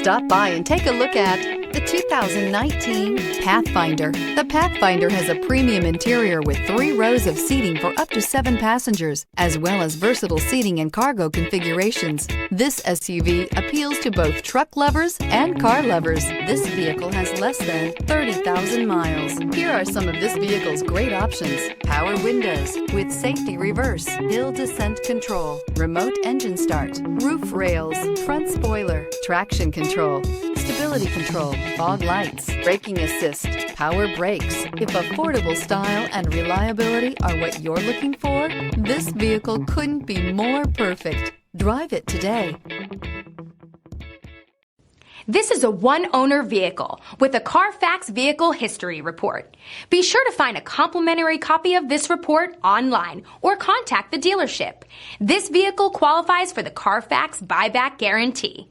Stop by and take a look at the 2019 Pathfinder. The Pathfinder has a premium interior with 3 rows of seating for up to 7 passengers, as well as versatile seating and cargo configurations. This SUV appeals to both truck lovers and car lovers. This vehicle has less than 30,000 miles. Here are some of this vehicle's great options: power windows with safety reverse, hill descent control, remote engine start, roof rails, front spoiler, traction control, stability control, fog lights, braking assist, power brakes. If affordable style and reliability are what you're looking for, this vehicle couldn't be more perfect. Drive it today. This is a one-owner vehicle with a Carfax Vehicle History Report. Be sure to find a complimentary copy of this report online or contact the dealership. This vehicle qualifies for the Carfax Buyback Guarantee.